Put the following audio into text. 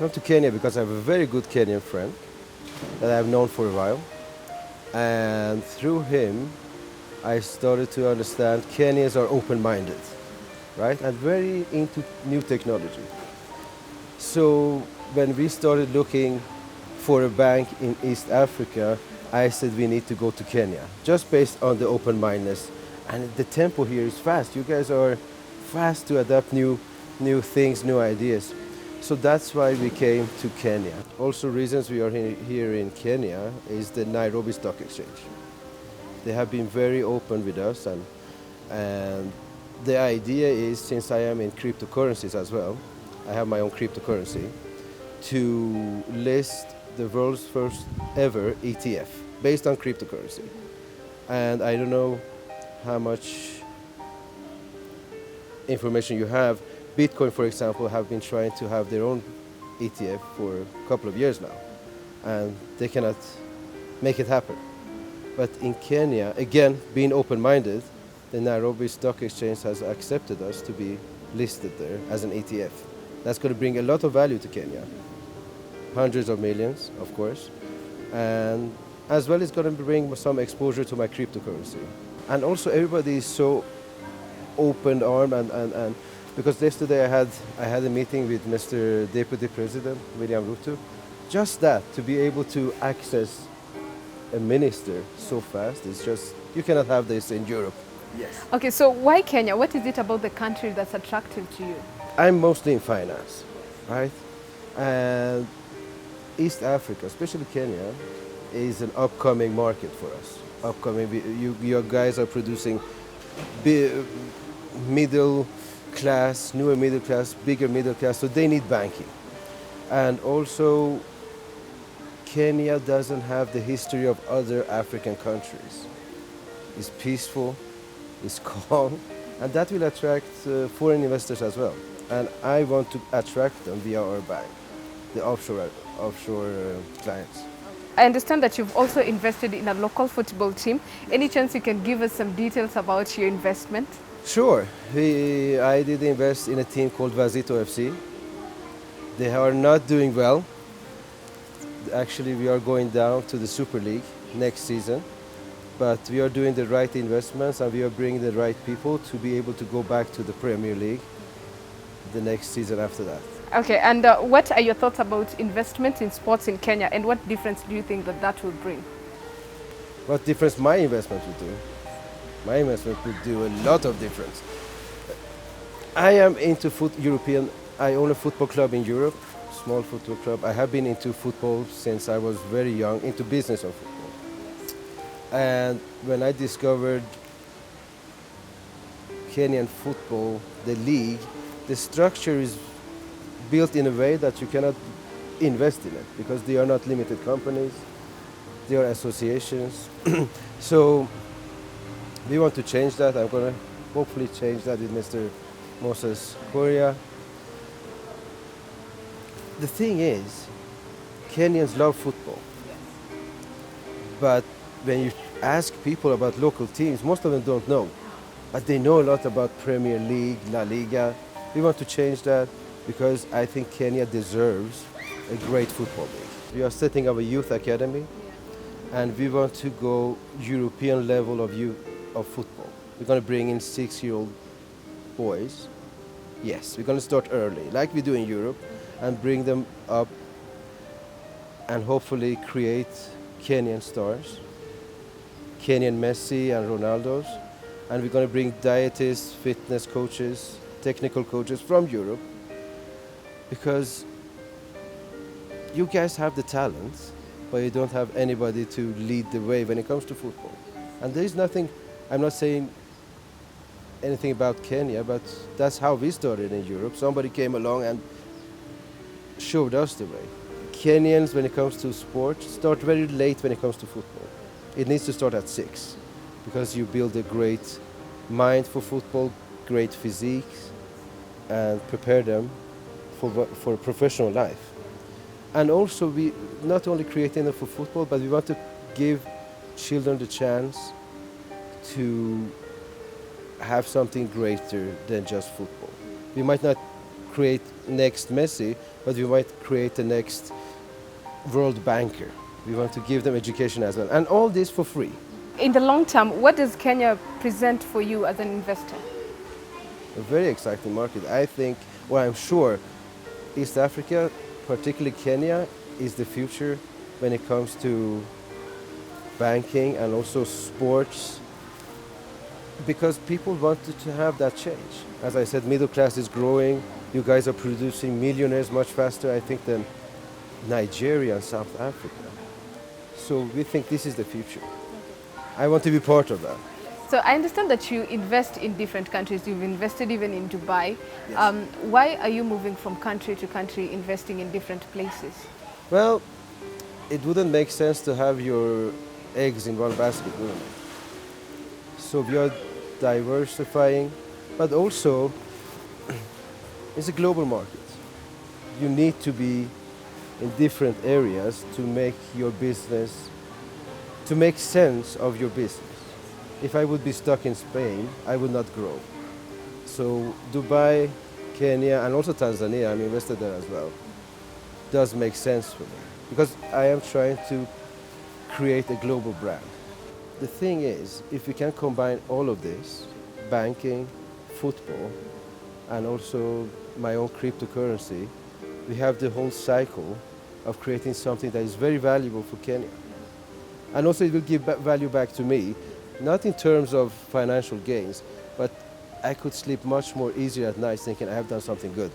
come to Kenya because I have a very good Kenyan friend that I've known for a while. And through him, I started to understand Kenyans are open-minded, right? And very into new technology. So when we started looking for a bank in East Africa, I said we need to go to Kenya, just based on the open-mindedness. And the tempo here is fast. You guys are fast to adapt new things, new ideas. So that's why we came to Kenya. Also reasons we are here in Kenya is the Nairobi Stock Exchange. They have been very open with us, and the idea is, since I am in cryptocurrencies as well, I have my own cryptocurrency, to list the world's first ever ETF based on cryptocurrency. And I don't know how much information you have. Bitcoin, for example, have been trying to have their own ETF for a couple of years now, and they cannot make it happen. But in Kenya, again, being open-minded, the Nairobi Stock Exchange has accepted us to be listed there as an ETF. That's going to bring a lot of value to Kenya, hundreds of millions, of course, and as well it's going to bring some exposure to my cryptocurrency. And also everybody is so open-armed, and because yesterday I had a meeting with Mr. Deputy President William Ruto, just that, to be able to access a minister so fast, it's just, you cannot have this in Europe. Yes. Okay, so why Kenya? What is it about the country that's attractive to you? I'm mostly in finance, right? And East Africa, especially Kenya, is an upcoming market for us. Upcoming, you guys are producing middle class, newer middle class, bigger middle class, so they need banking. And also, Kenya doesn't have the history of other African countries. It's peaceful, it's calm, and that will attract foreign investors as well. And I want to attract them via our bank, the offshore clients. I understand that you've also invested in a local football team. Any chance you can give us some details about your investment? Sure. I did invest in a team called Vazito FC. They are not doing well. Actually, we are going down to the Super League next season. But we are doing the right investments, and we are bringing the right people to be able to go back to the Premier League the next season after that. Okay, and what are your thoughts about investment in sports in Kenya, and what difference do you think that that will bring? What difference my investment would do? My investment would do a lot of difference. I am into European. I own a football club in Europe, small football club. I have been into football since I was very young, into business of football. And when I discovered Kenyan football, the league, the structure is built in a way that you cannot invest in it because they are not limited companies, they are associations. So we want to change that. I'm going to hopefully change that with Mr. Moses Korea. The thing is, Kenyans love football. But when you ask people about local teams, most of them don't know. But they know a lot about Premier League, La Liga. We want to change that because I think Kenya deserves a great football league. We are setting up a youth academy, and we want to go European level of football. We're going to bring in 6-year-old boys. Yes, we're going to start early, like we do in Europe, and bring them up and hopefully create Kenyan stars, Kenyan Messi and Ronaldos. And we're going to bring dietists, fitness coaches, technical coaches from Europe, because you guys have the talent, but you don't have anybody to lead the way when it comes to football. And there is nothing, I'm not saying anything about Kenya, but that's how we started in Europe. Somebody came along and showed us the way. Kenyans, when it comes to sport, start very late when it comes to football. It needs to start at 6, because you build a great mind for football, great physique, and prepare them for professional life. And also, we not only creating them for football, but we want to give children the chance to have something greater than just football. We might not create next Messi, but we might create the next world banker. We want to give them education as well. And all this for free. In the long term, what does Kenya present for you as an investor? A very exciting market. I think, well, I'm sure East Africa, particularly Kenya, is the future when it comes to banking and also sports, because people wanted to have that change. As I said, middle class is growing. You guys are producing millionaires much faster, I think, than Nigeria and South Africa. So we think this is the future. I want to be part of that. So I understand that you invest in different countries. You've invested even in Dubai. Yes. Why are you moving from country to country, investing in different places? Well, it wouldn't make sense to have your eggs in one basket, wouldn't it? So we are diversifying, but also it's a global market. You need to be in different areas to make your business, to make sense of your business. If I would be stuck in Spain, I would not grow. So Dubai, Kenya, and also Tanzania, I'm invested there as well, does make sense for me, because I am trying to create a global brand. The thing is, if we can combine all of this, banking, football, and also my own cryptocurrency, we have the whole cycle of creating something that is very valuable for Kenya. And also it will give value back to me, not in terms of financial gains, but I could sleep much more easier at night thinking I have done something good.